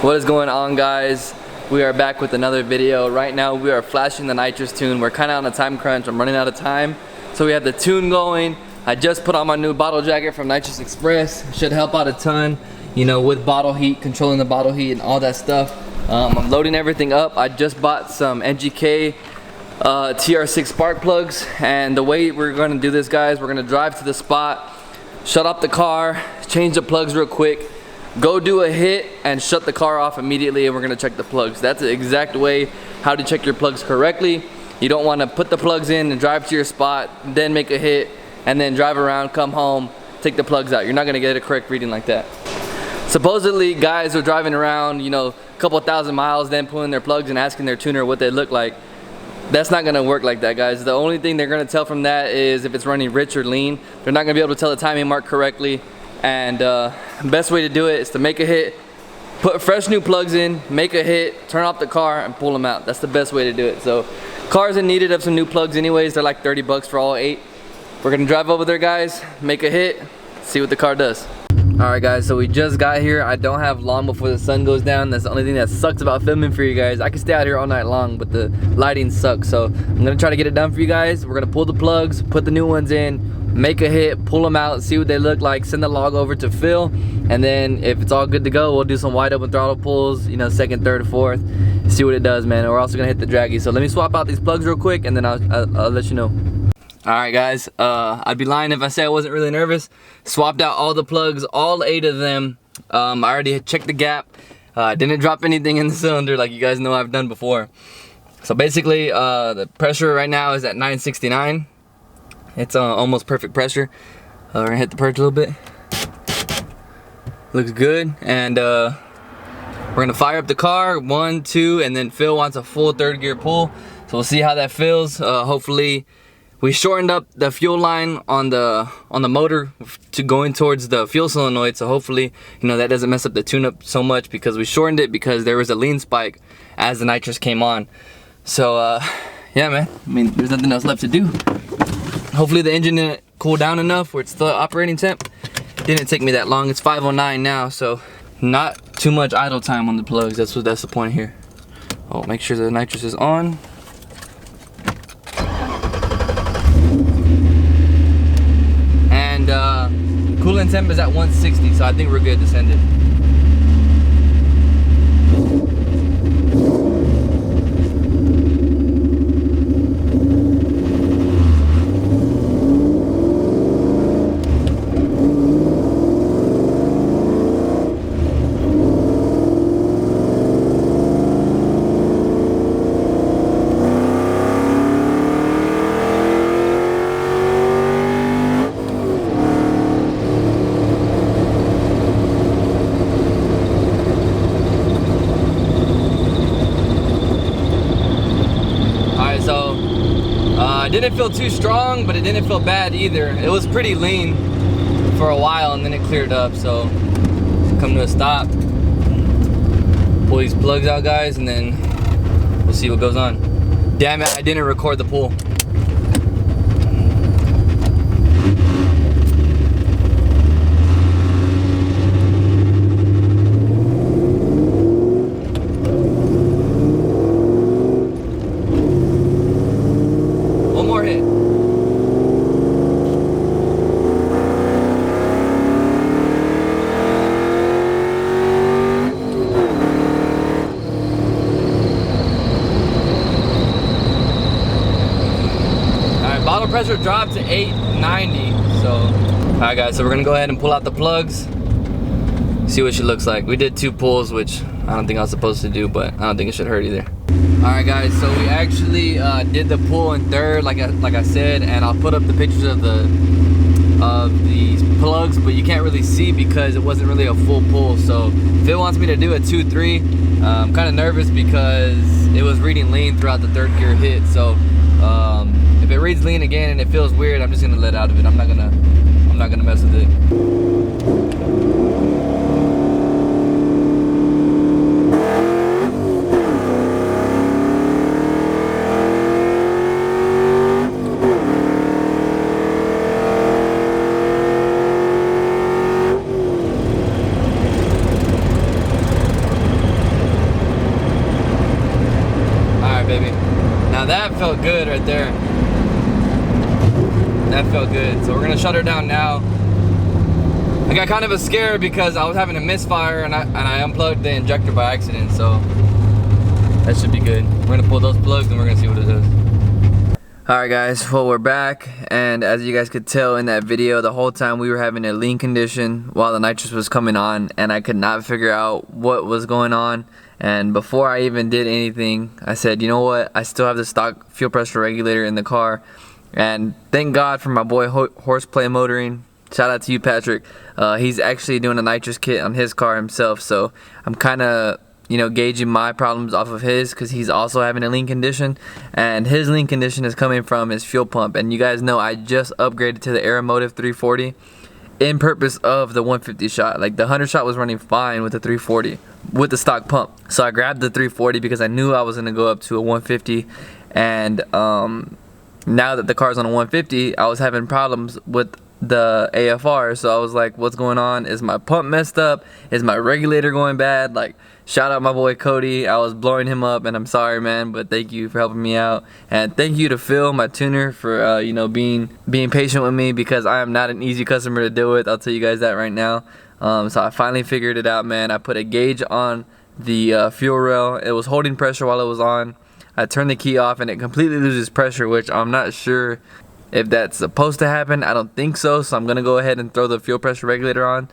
What is going on, guys? We are back with another video. Right now we are flashing the nitrous tune. We're kind of on a time crunch. I'm running out of time, so we have the tune going. I just put on my new bottle jacket from Nitrous. Should help out a ton, you know, with bottle heat, controlling the bottle heat and all that stuff. I'm loading everything up. I just bought some NGK TR6 spark plugs, and the way we're going to do this, guys, we're going to drive to the spot, shut off the car, change the plugs real quick, go do a hit and shut the car off immediately, and we're gonna check the plugs. That's the exact way how to check your plugs correctly. You don't want to put the plugs in and drive to your spot, then make a hit, and then drive around, come home, take the plugs out. You're not gonna get a correct reading like that. Supposedly, guys are driving around, you know, a couple thousand miles, then pulling their plugs and asking their tuner what they look like. That's not gonna work like that, guys. The only thing they're gonna tell from that is if it's running rich or lean. They're not gonna be able to tell the timing mark correctly. And best way to do it is to make a hit, put fresh new plugs in, make a hit, turn off the car and pull them out. That's the best way to do it. So cars in need of some new plugs anyways. They're like 30 bucks for all 8. We're gonna drive over there, guys, make a hit, see what the car does. Alright, guys, so we just got here. I don't have long before the sun goes down. That's the only thing that sucks about filming for you guys. I can stay out here all night long, but the lighting sucks. So I'm gonna try to get it done for you guys. We're gonna pull the plugs, put the new ones in, make a hit, pull them out, see what they look like, send the log over to Phil, and then if it's all good to go, we'll do some wide open throttle pulls, you know, second, third, fourth, see what it does, man. And we're also gonna hit the draggy. So let me swap out these plugs real quick, and then I'll let you know. All right, guys, I'd be lying if I say I wasn't really nervous. Swapped out all the plugs, all 8 of them. I already checked the gap. Didn't drop anything in the cylinder like you guys know I've done before. So basically, the pressure right now is at 969. It's almost perfect pressure. We're gonna hit the perch a little bit. Looks good. And we're gonna fire up the car, 1, 2, and then Phil wants a full 3rd gear pull. So we'll see how that feels. Hopefully, we shortened up the fuel line on the motor to going towards the fuel solenoid. So hopefully, you know, that doesn't mess up the tune-up so much, because we shortened it because there was a lean spike as the nitrous came on. So yeah, man, I mean, there's nothing else left to do. Hopefully the engine didn't cool down enough where it's still operating temp. Didn't take me that long. It's 5:09 now, so not too much idle time on the plugs. That's the point here. Oh, make sure the nitrous is on. And coolant temp is at 160, so I think we're good to send it. It didn't feel too strong, but it didn't feel bad either. It was pretty lean for a while, and then it cleared up. So come to a stop, pull these plugs out, guys, and then we'll see what goes on. Damn it, I didn't record the pull. Pressure dropped to 890. So alright, guys, so we're gonna go ahead and pull out the plugs, see what she looks like. We did 2 pulls, which I don't think I was supposed to do, but I don't think it should hurt either. Alright, guys, so we actually did the pull in 3rd, like I said, and I'll put up the pictures of these plugs, but you can't really see because it wasn't really a full pull. So Phil wants me to do a 2-3. I'm kind of nervous because it was reading lean throughout the 3rd gear hit. So if it reads lean again and it feels weird, I'm just gonna let out of it. I'm not gonna mess with it. that felt good right there. That felt good. So we're gonna shut her down now. I got kind of a scare because I was having a misfire and I unplugged the injector by accident, so that should be good. We're gonna pull those plugs and we're gonna see what it does. Alright guys, well we're back, and as you guys could tell in that video, the whole time we were having a lean condition while the nitrous was coming on, and I could not figure out what was going on. And before I even did anything, I said, you know what, I still have the stock fuel pressure regulator in the car, and thank God for my boy Horseplay Motoring. Shout out to you, Patrick. He's actually doing a nitrous kit on his car himself, so I'm kind of, you know, gauging my problems off of his, because he's also having a lean condition, and his lean condition is coming from his fuel pump. And you guys know I just upgraded to the Aeromotive 340 in purpose of the 150 shot. Like the 100 shot was running fine with the 340 with the stock pump, so I grabbed the 340 because I knew I was going to go up to a 150. And now that the car's on a 150, I was having problems with the AFR, so I was like, what's going on? Is my pump messed up? Is my regulator going bad? Like, shout out my boy Cody. I was blowing him up, and I'm sorry, man, but thank you for helping me out. And thank you to Phil, my tuner, for you know, being patient with me, because I am not an easy customer to deal with. I'll tell you guys that right now. So I finally figured it out, man. I put a gauge on the fuel rail. It was holding pressure while it was on. I turned the key off and it completely loses pressure, which I'm not sure if that's supposed to happen. I don't think so, so I'm gonna go ahead and throw the fuel pressure regulator on.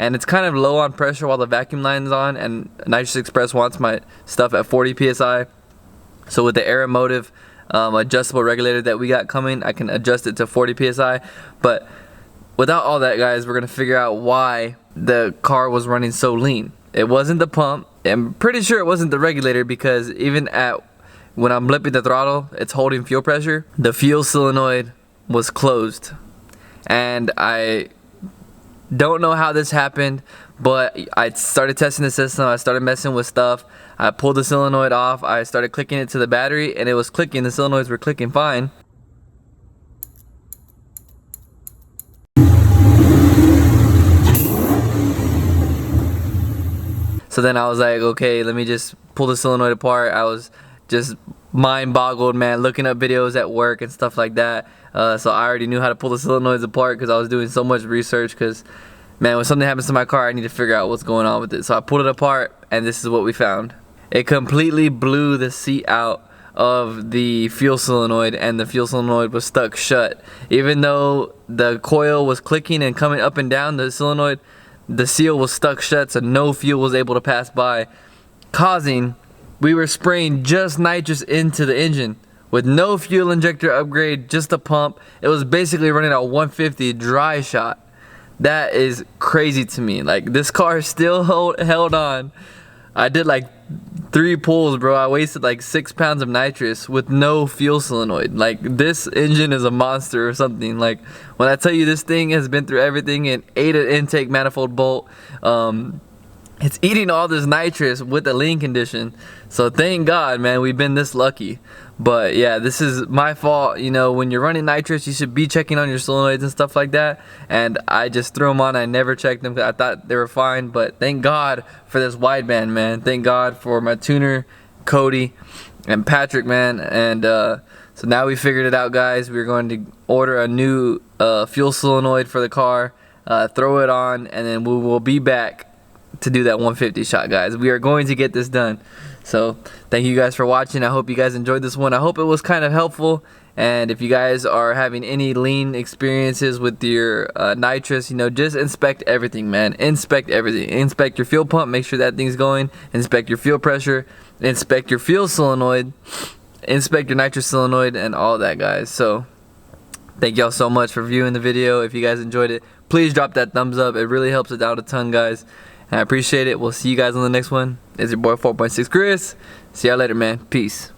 And it's kind of low on pressure while the vacuum line's on, and Nitrous Express wants my stuff at 40 psi. So with the Aeromotive adjustable regulator that we got coming, I can adjust it to 40 psi. But without all that, guys, we're gonna figure out why the car was running so lean. It wasn't the pump. I'm pretty sure it wasn't the regulator, because even when I'm blipping the throttle, it's holding fuel pressure. The fuel solenoid was closed, and I don't know how this happened, but I started testing the system. I started messing with stuff. I pulled the solenoid off. I started clicking it to the battery, and it was clicking. The solenoids were clicking fine. So then I was like, okay, let me just pull the solenoid apart. I was just mind boggled, man, looking up videos at work and stuff like that. So I already knew how to pull the solenoids apart because I was doing so much research, because man, when something happens to my car, I need to figure out what's going on with it. So I pulled it apart, and this is what we found. It completely blew the seat out of the fuel solenoid, and the fuel solenoid was stuck shut. Even though the coil was clicking and coming up and down, the solenoid, the seal was stuck shut, so no fuel was able to pass by, causing, we were spraying just nitrous into the engine with no fuel injector upgrade, just a pump. It was basically running at 150 dry shot. That is crazy to me. Like, this car still held on. I did like 3 pulls, bro. I wasted like 6 pounds of nitrous with no fuel solenoid. Like, this engine is a monster or something. Like, when I tell you this thing has been through everything and ate an intake manifold bolt, it's eating all this nitrous with a lean condition. So thank God, man, we've been this lucky. But yeah, this is my fault. You know, when you're running nitrous, you should be checking on your solenoids and stuff like that. And I just threw them on. I never checked them because I thought they were fine. But thank God for this wideband, man. Thank God for my tuner, Cody, and Patrick, man. And so now we figured it out, guys. We're going to order a new fuel solenoid for the car, throw it on, and then we will be back to do that 150 shot, guys. We are going to get this done. So thank you guys for watching. I hope you guys enjoyed this one. I hope it was kind of helpful, And if you guys are having any lean experiences with your nitrous, you know, just inspect everything, man. Inspect everything. Inspect your fuel pump, make sure that thing's going. Inspect your fuel pressure. Inspect your fuel solenoid. Inspect your nitrous solenoid and all that, guys. So thank y'all so much for viewing the video. If you guys enjoyed it, please drop that thumbs up. It really helps us out a ton, guys. And I appreciate it. We'll see you guys on the next one. It's your boy 4.6 Chris. See y'all later, man. Peace.